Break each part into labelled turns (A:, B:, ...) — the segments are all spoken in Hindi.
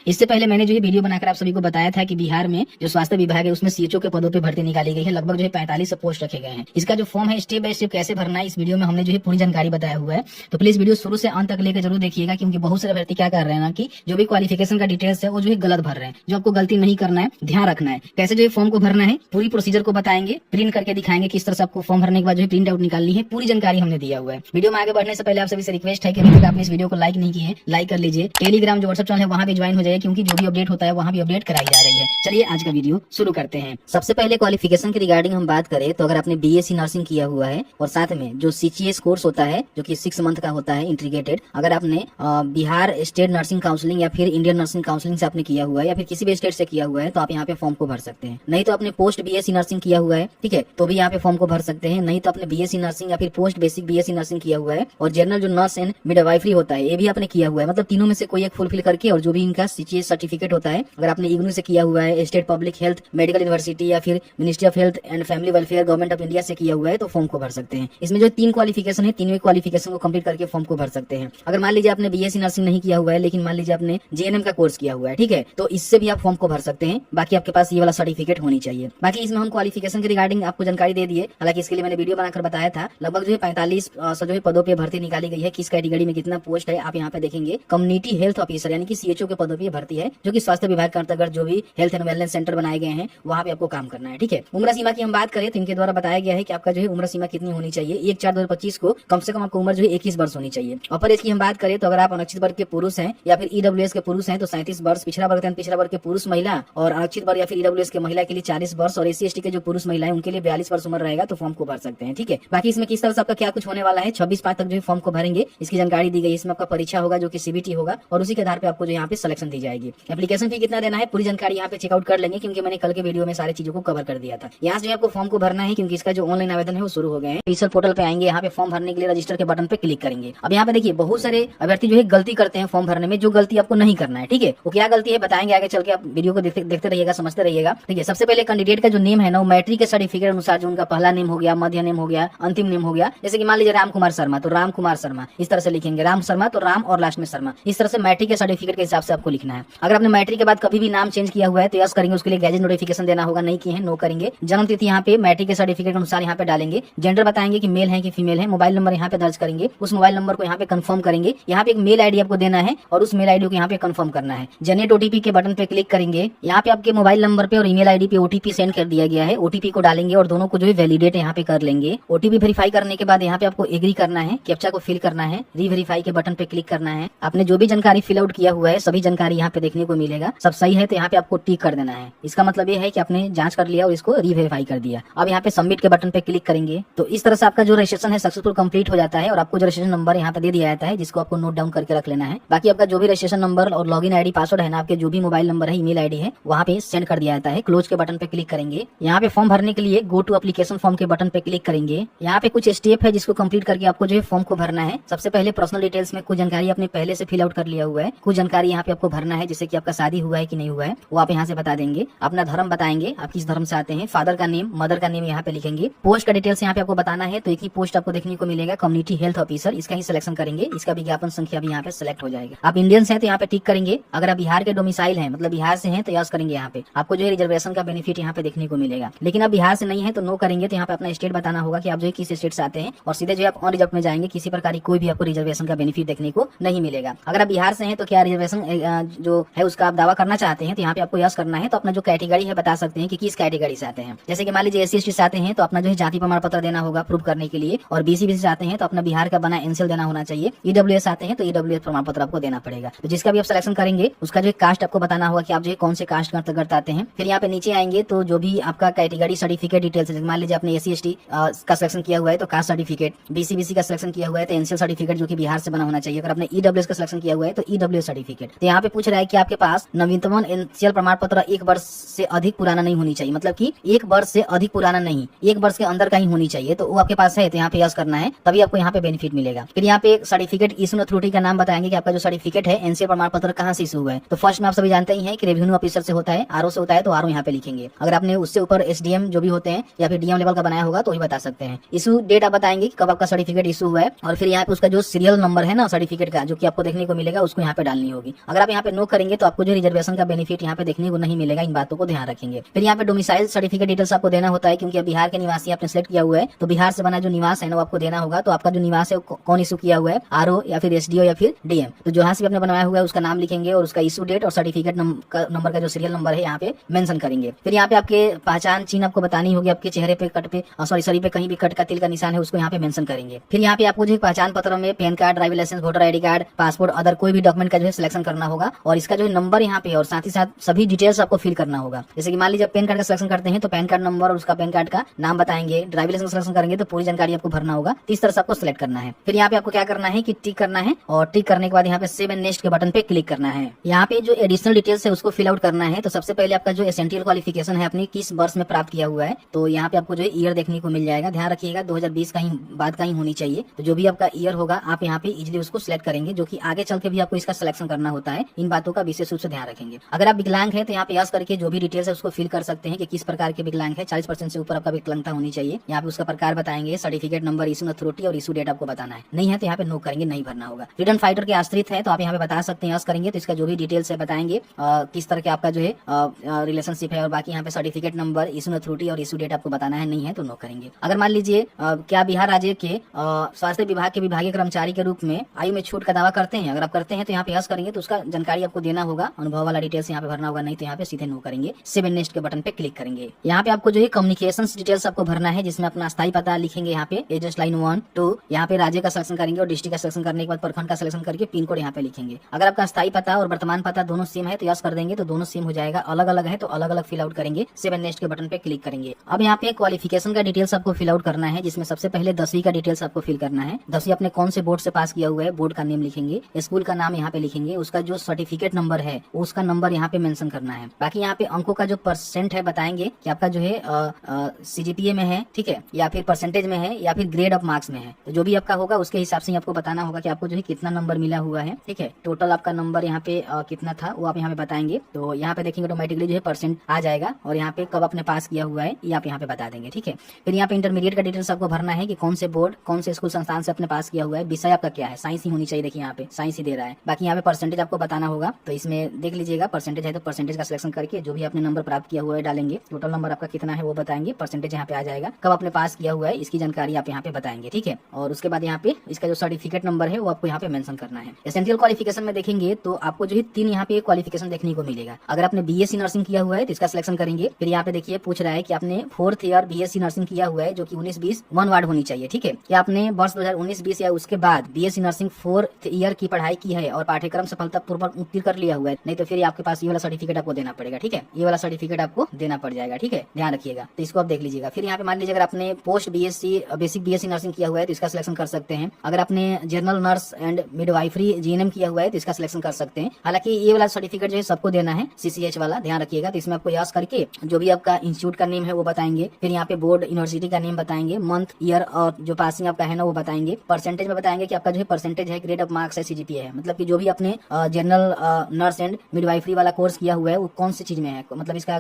A: इससे पहले मैंने जो है वीडियो बनाकर आप सभी को बताया था कि बिहार में जो स्वास्थ्य विभाग है उसमें सीएचओ के पदों पे भर्ती निकाली गई है। लगभग जो है 45 पोस्ट रखे गए हैं। इसका जो फॉर्म है स्टेप बाय स्टेप कैसे भरना है इस वीडियो में हमने जो है पूरी जानकारी बताया हुआ है। तो प्लीज वीडियो शुरू से अंत तक लेकर जरूर देखिएगा, क्योंकि बहुत सारे अभ्यर्थी क्या कर रहे हैं ना कि जो भी क्वालिफिकेशन का डिटेल्स है वो जो है गलत भर रहे हैं। जो आपको गलती नहीं करना है, ध्यान रखना है। कैसे जो है फॉर्म को भरना है पूरी प्रोसीजर को बताएंगे, प्रिंट करके दिखाएंगे किस तरह से आपको फॉर्म भरने के बाद जो है प्रिंट आउट निकालनी है। पूरी जानकारी हमने दिया हुआ है। वीडियो में आगे बढ़ने से पहले आप सभी से रिक्वेस्ट है कि अभी तक आपने इस वीडियो को लाइक नहीं किए हैं, लाइक कर लीजिए। टेलीग्राम जो व्हाट्सएप चैनल है वहां भी ज्वाइन हो जाए, क्योंकि जो भी अपडेट होता है वहां भी अपडेट कराई जा रही है। चलिए आज का वीडियो शुरू करते हैं। सबसे पहले क्वालिफिकेशन के रिगार्डिंग हम बात करें तो अगर आपने बीएससी नर्सिंग किया हुआ है और साथ में जो सीजीएस कोर्स होता है जो कि 6 मंथ का होता है इंटीग्रेटेड, अगर आपने बिहार स्टेट नर्सिंग काउंसिलिंग या फिर इंडियन नर्सिंग काउंसिलिंग से आपने किया हुआ है या फिर किसी भी स्टेट से किया हुआ है तो आप यहाँ पे फॉर्म को भर सकते हैं। नहीं तो आपने पोस्ट बीएससी नर्सिंग किया हुआ है, ठीक है, तो भी यहाँ पे फॉर्म को भर सकते हैं। नहीं तो आपने बीएससी नर्सिंग या फिर पोस्ट बेसिक बीएससी नर्सिंग किया हुआ है और जनरल जो नर्स एंड मिडवाइफरी होता है ये भी आपने किया हुआ है, मतलब तीनों में से कोई एक फुलफिल करके, और जो भी इनका सीजीएस सर्टिफिकेट होता है अगर आपने इग्नू से किया हुआ है, state public health medical university या फिर ministry of health and family welfare government of India से किया हुआ है तो फॉर्म को भर सकते हैं। इसमें जो 3 क्वालिफिकेशन है, तीनों क्वालिफिकेशन को कंप्लीट करके फॉर्म को भर सकते हैं। अगर मान लीजिए आपने बीएससी नर्सिंग नहीं किया हुआ है लेकिन मान लीजिए आपने जीएनएम का कोर्स किया हुआ है, ठीक है, तो इससे भी आप फॉर्म को भर सकते हैं। बाकी आपके पास ये वाला सर्टिफिकेट होनी चाहिए। बाकी इसमें हम क्वालिफिकेशन के रिगार्डिंग आपको जानकारी दे दिए। हालांकि इसके लिए मैंने वीडियो बनाकर बताया था। लगभग जो है 45 जो है पदों पे भर्ती निकाली गई है। किस कैटेगरी में कितना पोस्ट है आप यहाँ पे देखेंगे। कम्युनिटी हेल्थ ऑफिसर यानी कि सीएचओ के पदों पे भर्ती है, जो कि स्वास्थ्य विभाग के अंतर्गत जो भी हेल्थ एंड वेलनेस सेंटर बनाए गए हैं वहाँ पे आपको काम करना है, ठीक है। उम्र सीमा की हम बात करें तो इनके द्वारा बताया गया है कि आपका जो है उम्र सीमा कितनी होनी चाहिए। 1/4/2025 को कम से कम आपको उम्र जो है 21 वर्ष होनी चाहिए। अपर एज की हम बात करें तो अगर आप अनुसूचित वर्ग के पुरुष हैं या फिर ईडब्ल्यूएस के पुरुष हैं तो 37 वर्ष, पिछड़ा वर्ग पिछड़ा वर्ग के पुरुष महिला और अनुसूचित वर्ग या फिर ईडब्ल्यूएस के महिला के लिए 40 वर्ष और एससी एसटी के जो पुरुष महिला है उनके लिए 42 वर्ष उम्र रहेगा, तो फॉर्म को भर सकते हैं, ठीक है। बाकी इसमें किस तरह से आपका क्या कुछ होने वाला है 26/5 तक जो फॉर्म को भरेंगे इसकी जानकारी दी गई। इसमें आपका परीक्षा होगा जो कि सीबीटी होगा और उसी के आधार पे आपको जो यहाँ पे सिलेक्शन दी जाएगी। एप्लीकेशन फी कितना देना है पूरी जानकारी यहाँ पे चेकआउट कर लेंगे, क्योंकि मैंने कल के वीडियो में सारी चीजों को कवर कर दिया था। यहाँ से आपको फॉर्म को भरना है क्योंकि इसका जो ऑनलाइन आवेदन है वो शुरू हो गए हैं। ऑफिशियल पोर्टल पे आएंगे, यहाँ पे फॉर्म भरने के लिए रजिस्टर के बटन पे क्लिक करेंगे। अब यहाँ पे देखिए बहुत सारे अभ्यर्थी जो है गलती करते हैं फॉर्म भरने में, जो गलती आपको नहीं करना है, ठीक है। वो क्या गलती है बताएंगे आगे चल के, आप वीडियो को देखते रहिएगा, समझते रहिएगा, ठीक है। सबसे पहले कैंडिडेट का जो नेम है ना वो मैट्रिक के सर्टिफिकेट अनुसार जो उनका पहला नेम हो गया, मध्य नेम हो गया, अंतिम नेम हो गया। जैसे कि मान लीजिए राम कुमार शर्मा तो राम कुमार शर्मा इस तरह से लिखेंगे, राम शर्मा तो राम और लास्ट में शर्मा, इस तरह से मैट्रिक के सर्टिफिकेट के हिसाब से आपको लिखना है। अगर आपने मैट्रिक के बाद कभी भी नाम चेंज किया हुआ है तो यस करेंगे, उसके लिए गैजेट नोटिफिकेशन देना होगा, नहीं किए हैं नो करेंगे। जन्म तिथि यहाँ पे मैट्रिक के सर्टिफिकेट के अनुसार यहाँ पे डालेंगे। जेंडर बताएंगे कि मेल है कि फीमेल है। मोबाइल नंबर यहाँ पे दर्ज करेंगे, उस मोबाइल नंबर को यहाँ पे कंफर्म करेंगे। यहाँ पे एक मेल आईडी आपको देना है और उस मेल आईडी को यहाँ पे कंफर्म करना है। जनरेट ओटीपी के बटन पे क्लिक करेंगे। यहाँ पे आपके मोबाइल नंबर पे और ईमेल आईडी पे ओटीपी सेंड कर दिया गया है। ओटीपी को डालेंगे और दोनों को जो है वैलिडेट यहाँ पे कर लेंगे। ओटीपी वेरीफाई करने के बाद यहाँ पे आपको एग्री करना है, कैप्चा को फिल करना है, रीवेरीफाई के बटन पे क्लिक करना है। आपने जो भी जानकारी फिल आउट किया हुआ है सभी जानकारी यहाँ पे देखने को मिलेगा। सब सही है तो यहाँ पे आपको टिक कर देना है। इसका मतलब ये है कि आपने जांच कर लिया और इसको रीवेरीफाई कर दिया। अब यहाँ पे सबमिट के बटन पे क्लिक करेंगे तो इस तरह से आपका जो रजिस्ट्रेशन है सक्सेसफुल कंप्लीट हो जाता है और आपको जो रजिस्ट्रेशन नंबर यहाँ पे दे दिया जाता है, जिसको आपको नोट डाउन करके रख लेना है। बाकी आपका जो भी रजिस्ट्रेशन नंबर और लॉगिन आईडी पासवर्ड है ना, आपके जो भी मोबाइल नंबर है, ईमेल आईडी है, वहाँ पे सेंड कर दिया जाता है। क्लोज के बटन पे क्लिक करेंगे। यहाँ पे फॉर्म भरने के लिए गो टू एप्लीकेशन फॉर्म के बटन पे क्लिक करेंगे। यहाँ पे कुछ स्टेप है जिसको कंप्लीट करके आपको जो है फॉर्म को भरना है। सबसे पहले पर्सनल डिटेल्स में कुछ जानकारी आपने पहले से फिल आउट कर लिया हुआ है। कुछ जानकारी यहाँ पे आपको भरना है, जैसे कि आपका शादी हुआ है कि नहीं हुआ है वो आप यहाँ से बता देंगे। अपना धर्म बताएंगे, आप किस धर्म से आते हैं। फादर का नेम, मदर का नेम यहाँ पे लिखेंगे। पोस्ट का डिटेल्स यहाँ पे आपको बताना है, तो एक ही पोस्ट आपको देखने को मिलेगा, कम्युनिटी हेल्थ ऑफिसर, इसका ही सिलेक्शन करेंगे। इसका विज्ञापन संख्या भी यहाँ पे सिलेक्ट हो जाएगा। आप इंडियंस हैं तो यहाँ पे टिक करेंगे। अगर आप बिहार के डोमिसाइल हैं मतलब बिहार से हैं तो यस करेंगे। यहाँ पे आपको जो है रिजर्वेशन का बेनिफिट यहाँ पे देखने को मिलेगा। लेकिन आप बिहार से नहीं है तो नो करेंगे। तो यहाँ पे अपना स्टेट बताना होगा कि आप जो है किस स्टेट से आते हैं और सीधे जो है आप ऑन रिजर्व में जाएंगे। किसी प्रकार की कोई भी आपको रिजर्वेशन का बेनिफिट देखने को नहीं मिलेगा। अगर आप बिहार से हैं तो क्या रिजर्वेशन जो है उसका आप दावा करना चाहते हैं तो यहाँ पे आपको यस करना है। तो अपना जो कैटेगरी है बता सकते हैं कि किस कैटेगरी से आते हैं। जैसे कि मान लीजिए एससी एसटी से आते हैं तो अपना जो है जाति प्रमाण पत्र देना होगा प्रूव करने के लिए, और बीसी से आते हैं तो अपना बिहार का बना एनसीएल देना होना चाहिए। ईडब्ल्यूएस आते हैं तो ईडब्ल्यूएस प्रमाण पत्र आपको देना पड़ेगा। तो जिसका भी आप सिलेक्शन करेंगे उसका जो कास्ट आपको बताना होगा कि आप जो है कौन से कास्ट के अंतर्गत आते हैं। फिर यहाँ पे नीचे आएंगे तो जो भी आपका कैटेगरी सर्टिफिकेट डिटेल्स है, मान लीजिए आपने एससी एसटी का सिलेक्शन किया हुआ है तो कास्ट सर्टिफिकेट, बीसी का सिलेक्शन किया हुआ है तो एनसीएल सर्टिफिकेट जो कि बिहार से बना होना चाहिए। अगर आपने ईडब्ल्यूएस का सिलेक्शन किया हुआ है तो ईडब्ल्यूएस सर्टिफिकेट। तो यहाँ पे पूछ रहा है कि आपके पास नवीनतम एनसीएल प्रमाण पत्र 1 वर्ष से अधिक पुराना नहीं होनी चाहिए, मतलब कि 1 वर्ष से अधिक पुराना नहीं, 1 वर्ष के अंदर का ही होनी चाहिए। तो वो आपके पास है तो यहाँ पे यस करना है, तभी आपको यहाँ पे बेनिफिट मिलेगा। फिर यहाँ पे सर्टिफिकेट इशू अथॉरिटी का नाम बताएंगे कि आपका जो सर्टिफिकेट है एनसीएल प्रमाण पत्र कहाँ से इशू हुआ है। तो फर्स्ट में आप सभी जानते ही हैं कि रेवेन्यू ऑफिसर से होता है, आरओ से होता है तो आरओ यहाँ पे लिखेंगे। अगर आपने उससे ऊपर एसडीएम जो भी होते हैं या फिर डीएम लेवल का बनाया होगा तो वही बता सकते हैं। इशू डेट आप बताएंगे कब आपका सर्टिफिकेट इशू हुआ है, और फिर यहाँ पे उसका जो सीरियल नंबर है ना सर्टिफिकेट का जो कि आपको देखने को मिलेगा उसको यहाँ पे डालनी होगी। अगर आप यहाँ पे नो करेंगे तो आपको जो रिजर्वेशन का बेनिफिट यहाँ पे देखने को नहीं मिलेगा, इन बातों को ध्यान रखेंगे। फिर यहाँ पे डोमिसाइल सर्टिफिकेट डिटेल्स आपको देना होता है, क्योंकि बिहार के निवासी आपने सेलेक्ट किया हुआ है, तो बिहार से बना जो निवास है ना वो आपको देना होगा। तो आपका जो निवास है कौन इशू किया हुआ है, आरओ या फिर एसडीओ या फिर डीएम, तो जहाँ से आपने बनवाया हुआ है उसका नाम लिखेंगे और उसका इशू डेट और सर्टिफिकेट नंबर का जो सीरियल नंबर है यहाँ पे मेंशन करेंगे। फिर यहाँ पे आपके पहचान चिन्ह आपको बतानी होगी, आपके चेहरे पे कट पे सॉरी पे कहीं भी कट का तिल का निशान है उसको यहाँ पे मेंशन करेंगे। फिर यहाँ पे आपको जो पहचान पत्र में PAN card, driving licence, voter ID card, passport, other कोई भी डॉक्यूमेंट का जो है सिलेक्शन करना होगा और इसका जो है नंबर यहाँ पे और साथ ही साथ सभी डिटेल्स आपको फिल करना होगा। जैसे कि मान लीजिए पैन कार्ड का सिलेक्शन करते हैं तो पैन कार्ड नंबर और उसका पैन कार्ड का नाम बताएंगे, ड्राइविंग लाइसेंस सिलेक्शन करेंगे तो पूरी जानकारी आपको भरना होगा। इस तरह से आपको सिलेक्ट करना है। फिर यहाँ पे आपको क्या करना है कि टिक करना है और टिक करने के बाद यहाँ पे सेव एंड नेक्स्ट के बटन पे क्लिक करना है। यहाँ पे जो एडिशनल डिटेल्स है उसको फिल आउट करना है। तो सबसे पहले आपका जो एसेंशियल क्वालिफिकेशन है अपनी किस वर्ष में प्राप्त किया हुआ है, तो यहाँ पे आपको जो है ईयर देखने को मिल जाएगा। ध्यान रखिएगा 2020 का ही बाद का ही होनी चाहिए। तो जो भी आपका ईयर होगा आप यहाँ पे इजिली उसको सिलेक्ट करेंगे, जो कि आगे चल के भी आपको इसका सिलेक्शन करना होता है। इन बातों का विशेष रूप से ध्यान रखेंगे। अगर आप विकलांग है तो यहाँ पे यस करके जो भी डिटेल्स है उसको फिल कर सकते हैं कि किस प्रकार के विकलांग है। 40% से ऊपर आपका विकलांगता होनी चाहिए। यहाँ पे उसका प्रकार बताएंगे, सर्टिफिकेट नंबर, इशू अथॉरिटी और इशू डेट आपको बताना है। नहीं है तो यहाँ पे नो करेंगे, नहीं भरना होगा। फ्रीडम फाइटर के आश्रित है तो आप यहाँ पे बता सकते हैं, यस करेंगे तो इसका जो भी डिटेल्स है बताएंगे किस तरह के आपका जो है रिलेशनशिप है और बाकी यहाँ पे सर्टिफिकेट नंबर, इशू अथॉरिटी और इशू डेट आपको बताना है। नहीं है तो नो करेंगे। अगर मान लीजिए क्या बिहार राज्य के स्वास्थ्य विभाग के विभागीय कर्मचारी के रूप में आयु में छूट का दावा करते हैं, अगर आप करते हैं तो यहाँ पे यस करेंगे तो उसका जानकारी आपको देना होगा, अनुभव वाला डिटेल्स यहाँ पे भरना होगा। नहीं तो यहाँ पे सीधे नो करेंगे, सेव एंड नेक्स्ट के बटन पे क्लिक करेंगे। यहाँ पे आपको जो है कम्युनिकेशन डिटेल्स आपको भरना है, जिसमें अपना स्थायी पता लिखेंगे। यहाँ पे एड्रेस लाइन 1 2 यहाँ पे राज्य का सिलेक्शन करेंगे और डिस्ट्रिक्ट का सिलेक्शन करने के बाद प्रखंड का सिलेक्शन करके पिन कोड यहाँ पे लिखेंगे। अगर आपका स्थायी पता और वर्तमान पता दोनों सेम है तो यस कर देंगे, तो दोनों सेम हो जाएगा। अलग अलग है तो अलग अलग फिल आउट करेंगे, सेव एंड नेक्स्ट के बटन पे क्लिक करेंगे। अब यहाँ पे क्वालिफिकेशन का डिटेल्स आपको फिल आउट करना है, जिसमें सबसे पहले 10वीं का डिटेल्स आपको फिल करना है। 10वीं अपने कौन से बोर्ड से पास किया हुआ है, बोर्ड का नेम लिखेंगे, स्कूल का नाम यहाँ पे लिखेंगे, उसका जो सर्टिफिकेट नंबर है उसका नंबर यहाँ पे मेंशन करना है। बाकी यहाँ पे अंकों का जो परसेंट है बताएंगे कि आपका जो है सीजीपीए में है, ठीक है, या फिर परसेंटेज में है या फिर ग्रेड ऑफ मार्क्स में है। तो जो भी आपका होगा उसके हिसाब से आपको बताना होगा कि आपको जो है कितना नंबर मिला हुआ है, ठीक है। टोटल आपका नंबर यहाँ पे कितना था वो आप यहाँ पे बताएंगे। तो यहाँ पे देखेंगे ऑटोमेटिकली जो है परसेंट आ जाएगा और यहाँ पे कब आपने पास किया हुआ है ये आप यहाँ पे बता देंगे, ठीक है। फिर यहाँ पे इंटरमीडिएट का डिटेल्स आपको भरना है कि कौन से बोर्ड, कौन से स्कूल संस्थान से आपने पास किया हुआ है। विषय आपका क्या है, साइंस ही होनी चाहिए। देखिए यहाँ पे साइंस ही दे रहा है। बाकी यहाँ पे परसेंटेज आपको बताना होगा, तो इसमें देख लीजिएगा परसेंटेज है तो परसेंटेज का सिलेक्शन करके जो भी आपने नंबर प्राप्त किया हुआ है डालेंगे। टोटल नंबर आपका कितना है वो बताएंगे, परसेंटेज यहाँ पे आ जाएगा। कब आपने पास किया हुआ है इसकी जानकारी आप यहाँ पे बताएंगे, ठीक है। और उसके बाद यहाँ पे इसका जो सर्टिफिकेट नंबर है वो आपको यहाँ पे मेंशन करना है। एसेंशियल क्वालिफिकेशन में देखेंगे तो आपको जो है 3 यहाँ पे क्वालिफिकेशन देखने को मिलेगा। अगर आपने बीएससी नर्सिंग किया हुआ है तो इसका सिलेक्शन करेंगे। फिर यहाँ पे देखिए पूछ रहा है कि आपने 4th ईयर बीएससी नर्सिंग किया हुआ है जो कि 19-20 1 वर्ड होनी चाहिए, ठीक है। या आपने वर्ष 2019-20 या उसके बाद बीएससी नर्सिंग 4th ईयर की पढ़ाई की है और पाठ्यक्रम सफलतापूर्वक उत्तीर्ण कर लिया हुआ है, नहीं तो फिर आपके पास ये वाला सर्टिफिकेट आपको देना पड़ेगा, ठीक है। ये वाला सर्टिफिकेट आपको देना पड़ जाएगा, ठीक है, ध्यान रखिएगा। तो इसको आप देख लीजिएगा। फिर यहाँ पे मान लीजिए अगर आपने post BSc basic BSc nursing किया हुआ है तो इसका सिलेक्शन कर सकते हैं। अगर आपने general nurse and midwifery GNM किया हुआ है तो इसका सिलेक्शन कर सकते हैं। हालांकि ये वाला सर्टिफिकेट जो है सबको देना है, सीसीएच वाला, ध्यान रखिएगा। तो इसमें आपको यस करके जो भी आपका इंस्टीट्यूट का नेम है वो बताएंगे। फिर यहाँ पे बोर्ड यूनिवर्सिटी का नेम बताएंगे, मंथ ईयर और जो पासिंग आपका है ना वो बताएंगे। परसेंटेज में बताएंगे कि आपका जो है परसेंटेज है, ग्रेड ऑफ मार्क्स है, सीजीपीए है। मतलब कि जो भी आपने जनरल नर्स एंड मिडवाइफरी वाला कोर्स किया हुआ है वो कौन सी चीज में है, मतलब इसका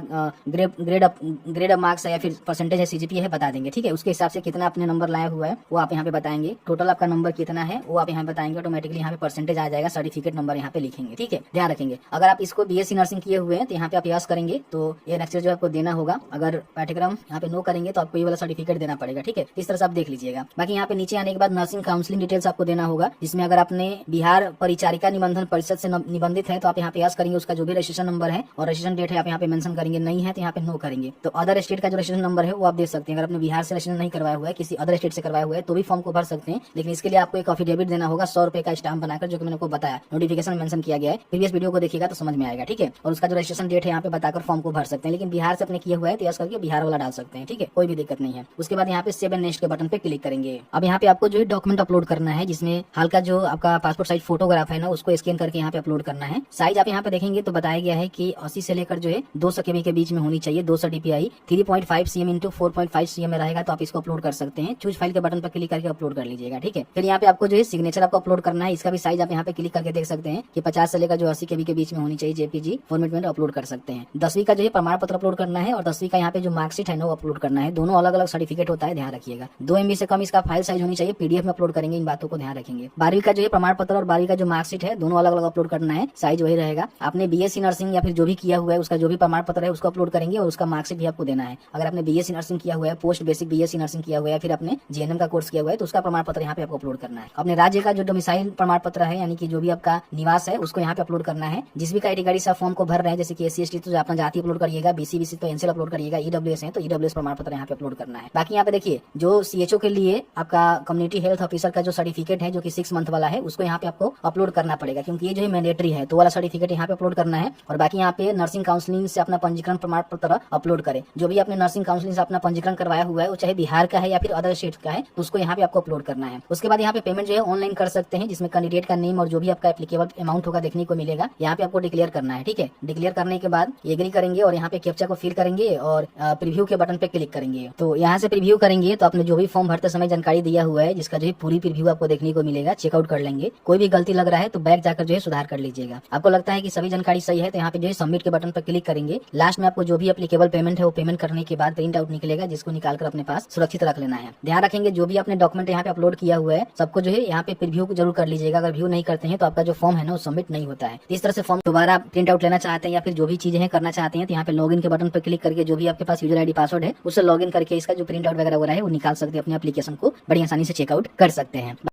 A: ग्रेड ऑफ मार्क्स है या फिर परसेंटेज है, सीजीपीए है, बता देंगे, ठीक है। उसके हिसाब से कितना आपने नंबर लाया हुआ है वो आप यहाँ पे बताएंगे। टोटल आपका नंबर कितना है वो आप यहाँ बताएंगे। ऑटोमेटिकली यहाँ पे परसेंटेज आ जाएगा, सर्टिफिकेट नंबर यहाँ पे लिखेंगे, ठीक है, ध्यान रखेंगे। अगर आप इसको बीएससी नर्सिंग किए हुए हैं तो यहाँ पे आप यस करेंगे तो ये नेक्स्ट जो आपको देना होगा। अगर पाठ्यक्रम यहाँ पे नो करेंगे तो आपको ये वाला सर्टिफिकेट देना पड़ेगा, ठीक है। इस तरह से आप देख लीजिएगा। बाकी यहाँ पे नीचे आने के बाद नर्सिंग काउंसलिंग डिटेल्स आपको देना होगा, जिसमें अगर आपने बिहार परिचारिका निबंधन परिषद से निबंधित है तो आप यहाँ पे यस करेंगे। उसका जो भी रजिस्ट्रेशन नंबर है और रजिस्ट्रेशन डेट है आप यहाँ पे मेंशन करेंगे। नहीं है तो यहाँ पे नो करेंगे। तो अदर स्टेट का जो रजिस्ट्रेशन नंबर है वो आप दे सकते हैं। अगर आपने बिहार से रजिस्ट्रेशन नहीं करवाया हुआ है, किसी अदर स्टेट से करवाया हुआ है तो भी फॉर्म को भर सकते हैं, लेकिन इसके लिए आपको एक एफिडेविट देना होगा 100 रुपए का स्टाम्प बनाकर, जो कि मैंने आपको बताया, नोटिफिकेशन में मेंशन किया गया है। प्रीवियस वीडियो को देखिएगा तो समझ में आएगा, ठीक है। और उसका जो रजिस्ट्रेशन डेट है यहाँ पे बताकर फॉर्म को भर सकते हैं, लेकिन बिहार से अपने किया हुआ है तो यस करके बिहार वाला डाल सकते हैं, ठीक है, कोई भी दिक्कत नहीं है। उसके बाद यहाँ पे सेव एंड नेक्स्ट के बटन पे क्लिक करेंगे। अब यहाँ पे आपको जो है डॉक्यूमेंट अपलोड करना है, जिसमें हाल का जो आपका पासपोर्ट साइज फोटोग्राफ है ना उसको स्कैन करके यहाँ पे अपलोड करना है। साइज आप यहाँ पे देखेंगे तो बताया गया है कि 80 से लेकर जो है 200 KB के बीच में होनी चाहिए। 200 DPI 3.5 cm × 4.5 cm में रहेगा तो आप इसको अपलोड कर सकते हैं। चूज फाइल के बटन पर क्लिक करके अपलोड कर लीजिएगा, ठीक है। फिर यहाँ पे आपको जो है सिग्नेचर आपको अपलोड करना है। इसका भी साइज आप यहाँ पे क्लिक करके देख सकते हैं कि 50 से लेकर जो 80 KB के बीच में होनी चाहिए। जेपीजी फॉर्मेट में अपलोड कर सकते हैं। 10वीं का जो है प्रमाण पत्र अपलोड करना है और 10वीं का यहाँ पे जो मार्कशीट है ना वो अपलोड करना है। दोनों अलग अलग सर्टिफिकेट होता है, ध्यान रखिएगा। 2 MB से कम इसका फाइल साइज होनी चाहिए। PDF में अपलोड करेंगे, इन बातों को ध्यान रखेंगे। 12वीं का जो है प्रमाण पत्र और 12वीं का जो मार्कशीट है दोनों अलग अलग अपलोड करना है। है, साइज वही रहेगा। आपने बीएससी नर्सिंग या फिर जो भी किया हुआ है उसका जो भी प्रमाण पत्र है उसको अपलोड करेंगे और उसका मार्कशीट भी आपको देना है। अगर आपने बीएससी नर्सिंग किया हुआ है, पोस्ट बेसिक बीएससी नर्सिंग किया हुआ है, फिर आपने जीएनएम का कोर्स किया हुआ है तो उसका प्रमाण पत्र यहाँ पे आपको अपलोड करना है। अपने राज्य का जो डोमिसाइल प्रमाण पत्र है यानी कि जो भी आपका निवास है उसको यहाँ पे अपलोड करना है। जिस भी कैटेगरी से आप फॉर्म को भर रहे हैं, जैसे कि SC ST तो अपना जाति अपलोड करिएगा, BC तो एनसीएल अपलोड करिएगा, EWS है तो EWS प्रमाण पत्र यहाँ पे अपलोड करना है। बाकी यहाँ पे देखिए जो CHO के लिए आपका कम्युनिटी हेल्थ ऑफिसर का जो सर्टिफिकेट है जो कि 6 मंथ वाला है उसको यहाँ पे आपको अपलोड करना पड़ेगा, क्योंकि ये जो है मैंडेटरी है तो वाला सर्टिफिकेट यहाँ पे अपलोड करना है। और बाकी यहाँ पे नर्सिंग काउंसलिंग से अपना पंजीकरण प्रमाण पत्र अपलोड करें। जो भी आपने नर्सिंग काउंसलिंग से अपना पंजीकरण करवाया हुआ है वो चाहे बिहार का है या फिर अदर स्टेट का है तो उसको यहाँ पे आपको अपलोड करना है। उसके बाद यहाँ पे पेमेंट जो है ऑनलाइन कर सकते हैं, जिसमें कैंडिडेट का नेम और जो भी आपका एप्लीकेबल अमाउंट होगा देखने को मिलेगा। यहाँ पे आपको डिक्लेयर करना है, ठीक है। डिक्लेयर करने के बाद एग्री करेंगे और यहाँ पे कैप्चा को फिल करेंगे और प्रीव्यू के बटन पे क्लिक करेंगे। तो यहाँ से प्रीव्यू करेंगे तो आपने जो भी फॉर्म भरते समय जानकारी दिया हुआ है जिसका जो है पूरी प्रीव्यू आपको देखने को मिलेगा, चेकआउट कर लेंगे। कोई भी गलती लग रहा है तो बैक जाकर जो है सुधार कर लीजिएगा। आपको लगता है कि सभी जानकारी सही है तो यहाँ पे जो है सबमिट के बटन पर क्लिक करेंगे। लास्ट में आपको जो भी एप्लीकेबल पेमेंट है वो पेमेंट करने के बाद प्रिंट आउट निकलेगा, जिसको निकालकर अपने पास सुरक्षित रख लेना है। ध्यान रखेंगे जो भी आपने डॉक्यूमेंट यहाँ पे अपलोड किया हुआ है सबको जो है यहाँ पे प्रीव्यू जरूर कर लीजिएगा। अगर व्यू नहीं करते हैं तो आपका जो फॉर्म है ना वो सबमिट नहीं होता है। इस तरह से फॉर्म दोबारा प्रिंट आउट लेना चाहते हैं या फिर जो भी चीजें करना चाहते हैं तो यहाँ पे लॉगिन के बटन पर क्लिक करके जो भी आपके पास यूजर ID पासवर्ड है उससे लॉगिन करके इसका जो प्रिंट आउट वगैरह हो रहा है वो निकाल सकते हैं। अपने एप्लीकेशन को बड़ी आसानी से चेकआउट कर सकते हैं।